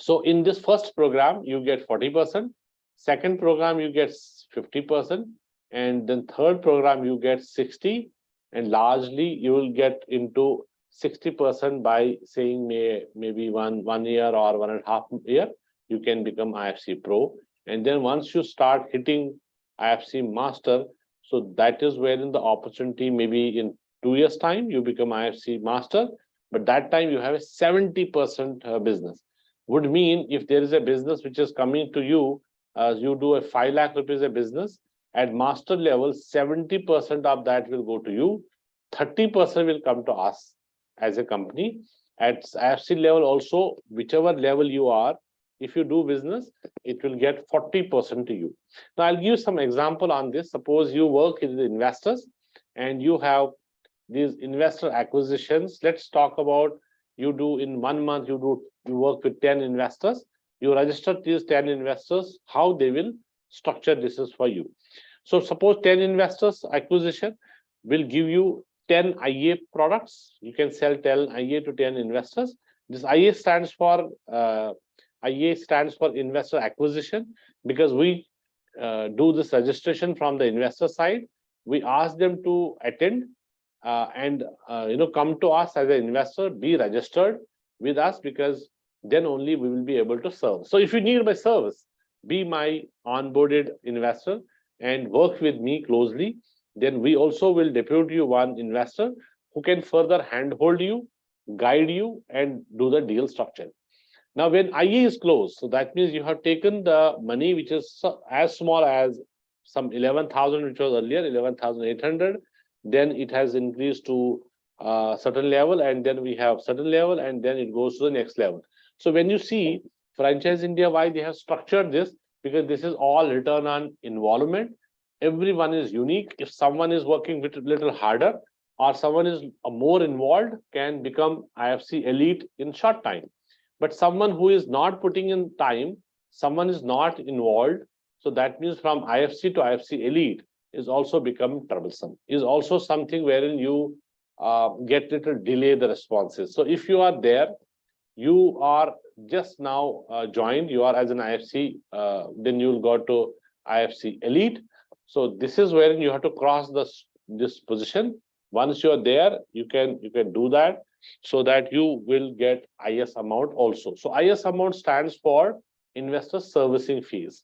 So in this first program, you get 40%, second program, you get 50%, and then third program, you get 60%, and largely you will get into 60% by saying maybe one year or 1.5 year, you can become IFC Pro. And then once you start hitting IFC Master, so that is wherein the opportunity, maybe in 2 years' time, you become IFC Master, but that time you have a 70% business. Would mean if there is a business which is coming to you, you do a 5 lakh rupees a business, at master level, 70% of that will go to you, 30% will come to us as a company. At IFC level also, whichever level you are, if you do business, it will get 40% to you. Now, I'll give some example on this. Suppose you work with the investors and you have these investor acquisitions. Let's talk about you do in 1 month, you work with 10 investors. You register these 10 investors, how they will structure this is for you. So suppose 10 investors acquisition will give you 10 IA products. You can sell 10 IA to 10 investors. This IA stands for investor acquisition, because we do this registration from the investor side. We ask them to attend and come to us as an investor, be registered with us, because then only we will be able to serve. So if you need my service, be my onboarded investor and work with me closely, then we also will depute you one investor who can further handhold you, guide you, and do the deal structure. Now, when IA is closed, so that means you have taken the money which is as small as some 11,000, which was earlier 11,800. Then it has increased to a certain level, and then we have certain level, and then it goes to the next level. So when you see Franchise India, why they have structured this, because this is all return on involvement. Everyone is unique. If someone is working a little harder or someone is more involved, can become IFC elite in short time. But someone who is not putting in time, someone is not involved, so that means from IFC to IFC elite is also become troublesome, is also something wherein you get little delay the responses. So if you are there, you are just now joined, you are as an IFC, then you'll go to IFC elite. So this is where you have to cross this position. Once you're there, you can do that, so that you will get IS amount also. So IS amount stands for investor servicing fees.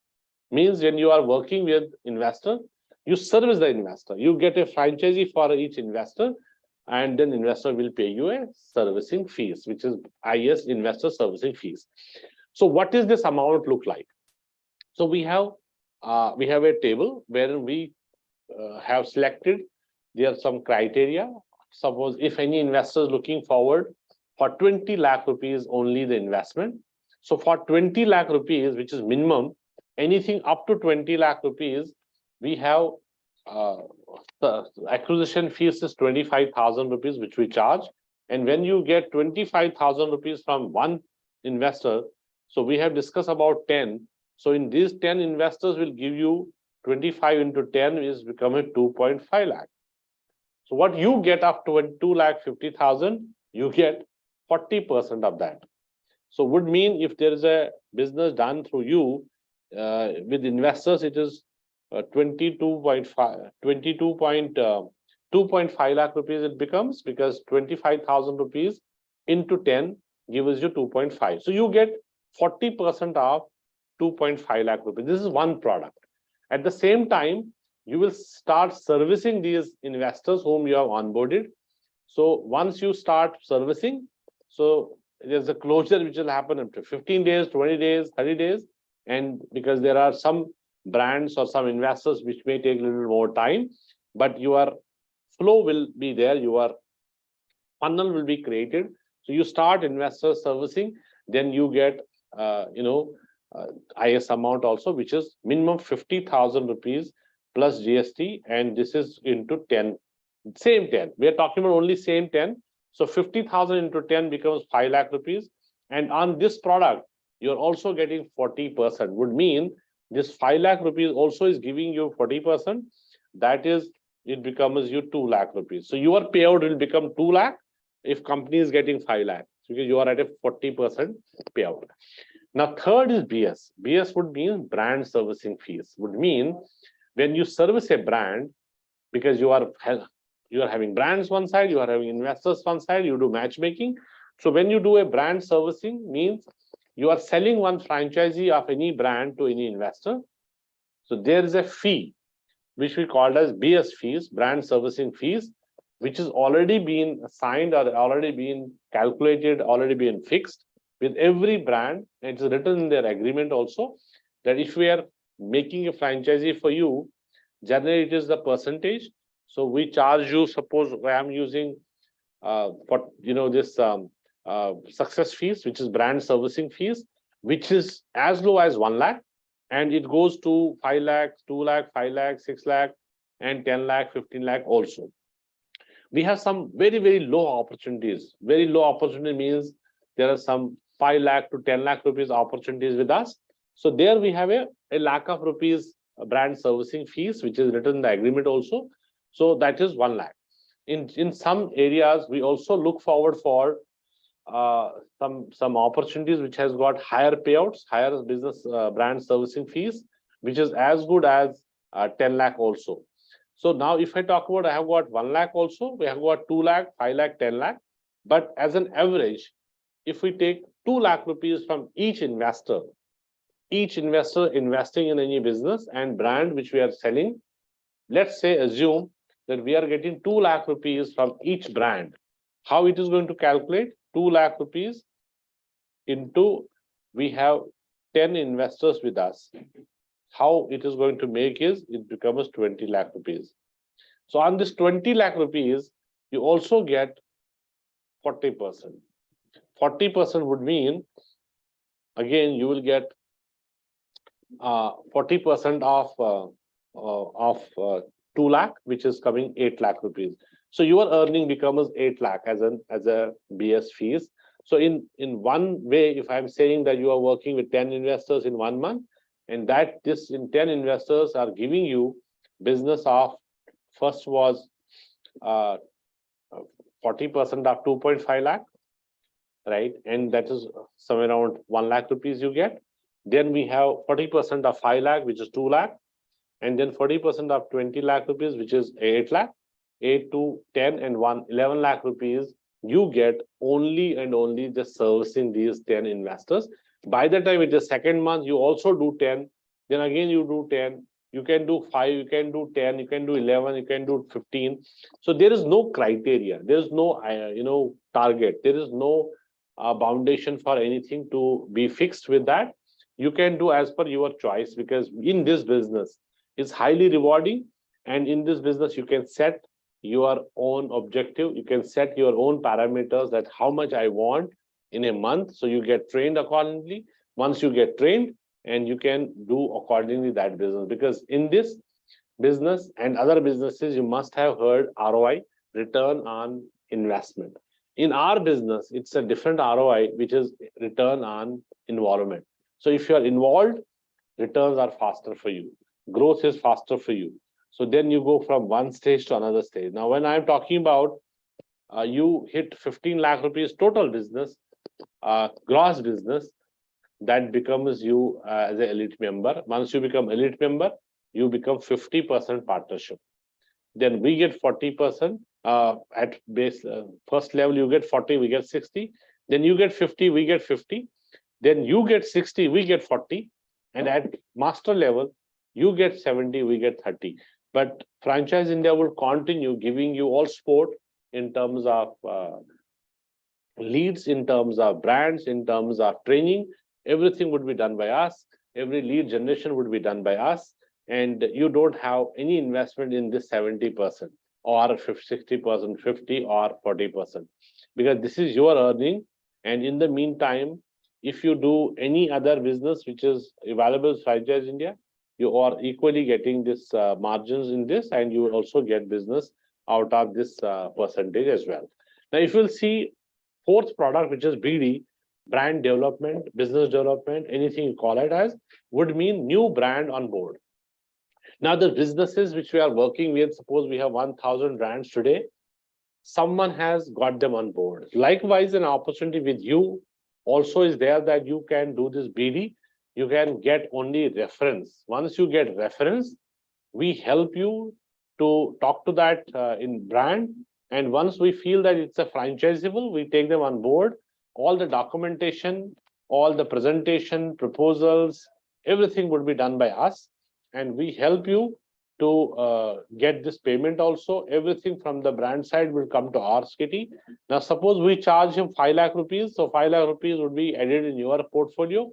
Means when you are working with investor, you service the investor. You get a franchisee for each investor, and then investor will pay you a servicing fees, which is IS investor servicing fees. So what is this amount look like? So we have a table where we have selected. There are some criteria. Suppose if any investor is looking forward for 20 lakh rupees only the investment. So for 20 lakh rupees, which is minimum, anything up to 20 lakh rupees, we have the acquisition fees is 25,000 rupees, which we charge. And when you get 25,000 rupees from one investor, so we have discussed about 10. So in these 10 investors will give you 25 into 10 is become a 2.5 lakh. So what you get up to 2,50,000, you get 40% of that. So would mean if there is a business done through you with investors, it is 2.5 lakh rupees it becomes, because 25,000 rupees into 10 gives you 2.5. So you get 40% of 2.5 lakh rupees. This is one product. At the same time, you will start servicing these investors whom you have onboarded. So once you start servicing, so there's a closure which will happen after 15 days, 20 days, 30 days. And because there are some brands or some investors which may take a little more time, but your flow will be there, your funnel will be created. So you start investor servicing, then you get IS amount also, which is minimum 50,000 rupees plus GST, and this is into 10, same 10. We are talking about only same 10. So 50,000 into 10 becomes 5 lakh rupees. And on this product, you're also getting 40%, would mean this 5 lakh rupees also is giving you 40%. That is, it becomes you 2 lakh rupees. So your payout will become 2 lakh if company is getting 5 lakh, because you are at a 40% payout. Now, third is BS. BS would mean brand servicing fees. Would mean when you service a brand, because you are having brands one side, you are having investors one side, you do matchmaking. So when you do a brand servicing, means you are selling one franchisee of any brand to any investor. So there is a fee, which we called as BS fees, brand servicing fees, which is already been assigned or already been calculated, already been fixed with every brand. And it's written in their agreement also that if we are making a franchisee for you, generally it is the percentage. So we charge you, suppose I am using this success fees, which is brand servicing fees, which is as low as 1 lakh, and it goes to 5 lakh, 2 lakh, 5 lakh, 6 lakh, and 10 lakh, 15 lakh also. We have some very, very low opportunities. Very low opportunity means there are some 5 lakh to 10 lakh rupees opportunities with us. So there we have a lakh of rupees brand servicing fees, which is written in the agreement also. So that is 1 lakh. In some areas, we also look forward for some opportunities which has got higher payouts, higher business brand servicing fees, which is as good as 10 lakh also. So now if I talk about, I have got 1 lakh also, we have got 2 lakh, 5 lakh, 10 lakh. But as an average, if we take 2 lakh rupees from each investor investing in any business and brand which we are selling, let's say assume that we are getting 2 lakh rupees from each brand. How it is going to calculate? 2 lakh rupees into, we have 10 investors with us. How it is going to make is, it becomes 20 lakh rupees. So on this 20 lakh rupees, you also get 40%. 40% would mean, again, you will get 40% of 2 lakh, which is coming 8 lakh rupees. So your earning becomes 8 lakh as a BS fees. So in one way, if I'm saying that you are working with 10 investors in 1 month, and that this in 10 investors are giving you business of, first was 40% of 2.5 lakh, right? And that is somewhere around 1 lakh rupees you get. Then we have 40% of 5 lakh, which is 2 lakh. And then 40% of 20 lakh rupees, which is 8 lakh. 8 to 10 and 11 lakh rupees you get only and only just servicing these 10 investors. By the time it is second month, you also do 10, then again you do 10, you can do 5, you can do 10, you can do 11, you can do 15. So there is no criteria, there is no target, there is no foundation for anything to be fixed with that. You can do as per your choice, because in this business it's highly rewarding, and in this business you can set your own objective, you can set your own parameters, that how much I want in a month. So you get trained accordingly. Once you get trained, and you can do accordingly that business, because in this business and other businesses, you must have heard ROI, return on investment. In our business, it's a different ROI, which is return on involvement. So if you are involved, returns are faster for you, growth is faster for you. So then you go from one stage to another stage. Now, when I'm talking about you hit 15 lakh rupees total business, gross business, that becomes you as an elite member. Once you become elite member, you become 50% partnership. Then we get 40% at base first level. You get 40, we get 60. Then you get 50, we get 50. Then you get 60, we get 40. And at master level, you get 70, we get 30. But Franchise India will continue giving you all support in terms of leads, in terms of brands, in terms of training. Everything would be done by us. Every lead generation would be done by us. and you don't have any investment in this 70% or 60%, 50 or 40%, because this is your earning. And in the meantime, if you do any other business which is available franchise India, you are equally getting this margins in this, and you will also get business out of this percentage as well. Now, if you'll see fourth product, which is BD, brand development, business development, anything you call it as, would mean new brand on board. Now, the businesses which we are working with, suppose we have 1,000 brands today, someone has got them on board. Likewise, an opportunity with you also is there that you can do this BD. You can get only reference. Once you get reference, we help you to talk to that in brand. And once we feel that it's a franchisable, we take them on board. All the documentation, all the presentation, proposals, everything would be done by us. And we help you to get this payment also. Everything from the brand side will come to our kitty. Now, suppose we charge him 5 lakh rupees. So 5 lakh rupees would be added in your portfolio.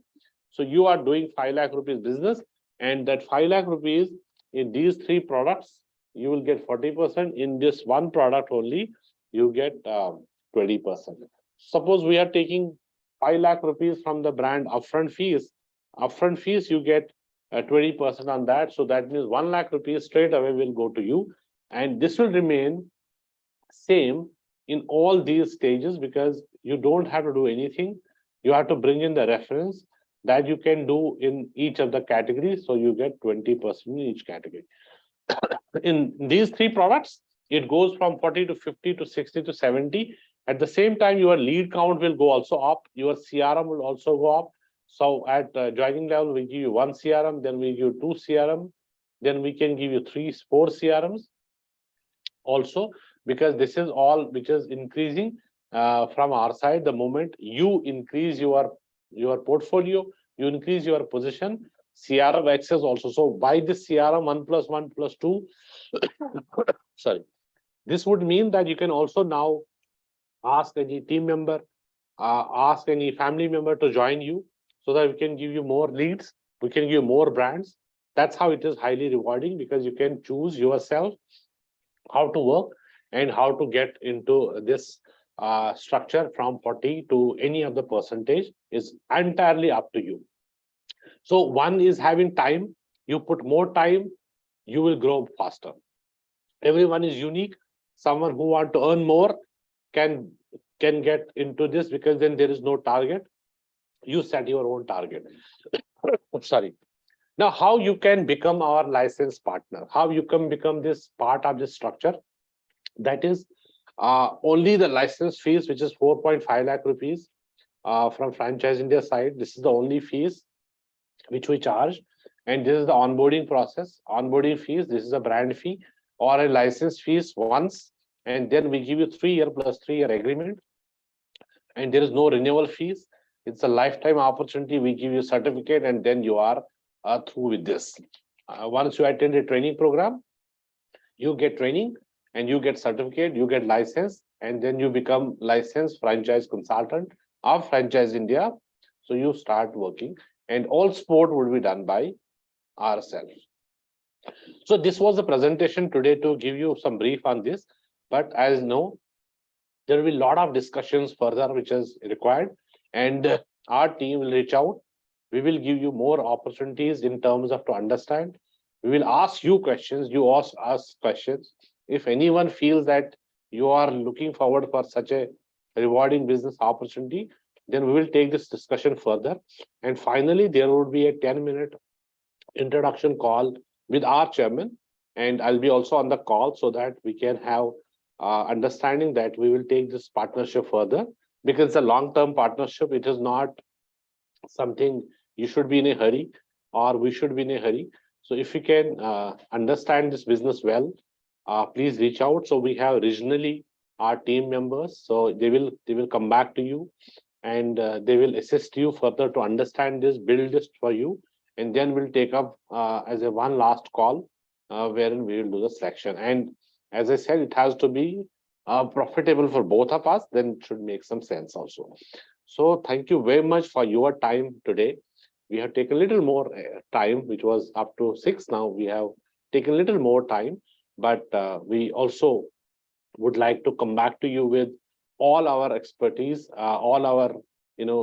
So you are doing 5 lakh rupees business, and that 5 lakh rupees in these 3 products, you will get 40%. In this one product only, you get 20%. Suppose we are taking 5 lakh rupees from the brand upfront fees. Upfront fees, you get 20% on that. So that means 1 lakh rupees straight away will go to you. And this will remain same in all these stages, because you don't have to do anything. You have to bring in the reference that you can do in each of the categories. So you get 20% in each category. In these 3 products, it goes from 40 to 50 to 60 to 70. At the same time, your lead count will go also up. Your CRM will also go up. So at joining level, we give you 1 CRM, then we give you 2 CRM, then we can give you 3, 4 CRMs also, because this is all which is increasing from our side. The moment you increase your portfolio, you increase your position, CRM access also. So by this CRM 1 plus 1 plus 2, sorry, this would mean that you can also now ask any team member, ask any family member to join you, so that we can give you more leads, we can give you more brands. That's how it is highly rewarding, because you can choose yourself how to work and how to get into this structure from 40 to any of the percentage is entirely up to you. So one is having time. You put more time, you will grow faster. Everyone is unique. Someone who want to earn more can get into this, because then there is no target. You set your own target. Sorry. Now, how you can become our license partner? How you can become this part of this structure? That is only the license fees, which is 4.5 lakh rupees from Franchise India side. This is the only fees which we charge. And this is the onboarding process. Onboarding fees, this is a brand fee or a license fees once. And then we give you 3-year plus 3-year agreement. And there is no renewal fees. It's a lifetime opportunity. We give you certificate, and then you are through with this. Once you attend a training program, you get training and you get certificate, you get license, and then you become licensed franchise consultant of Franchise India. So you start working, and all support will be done by ourselves. So this was the presentation today to give you some brief on this. But as you know, there will be a lot of discussions further which is required. And our team will reach out. We will give you more opportunities in terms of to understand. We will ask you questions. You ask us questions. If anyone feels that you are looking forward for such a rewarding business opportunity, then we will take this discussion further. And finally, there would be a 10-minute introduction call with our chairman. And I'll be also on the call, so that we can have understanding that we will take this partnership further. Because it's a long-term partnership, it is not something you should be in a hurry, or we should be in a hurry. So if you can understand this business well, please reach out. So we have regionally our team members, so they will come back to you, and they will assist you further to understand this, build this for you, and then we'll take up as a one last call, wherein we will do the selection. And as I said, it has to be profitable for both of us, then it should make some sense also. So thank you very much for your time today. We have taken a little more time, which was up to 6. Now we have taken a little more time, but we also would like to come back to you with all our expertise, all our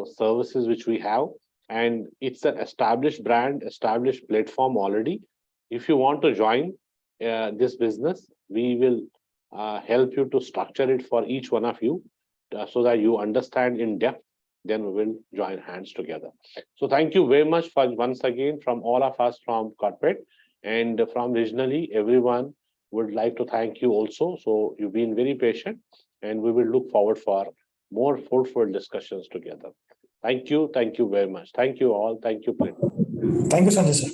services which we have, and it's an established brand, established platform already. If you want to join this business, we will help you to structure it for each one of you so that you understand in depth. Then we will join hands together. So thank you very much for once again from all of us from corporate and from regionally, everyone would like to thank you also. So you've been very patient and we will look forward for more fruitful discussions together. Thank you. Thank you very much. Thank you all. Thank you, Clint. Thank you, Sanjay sir.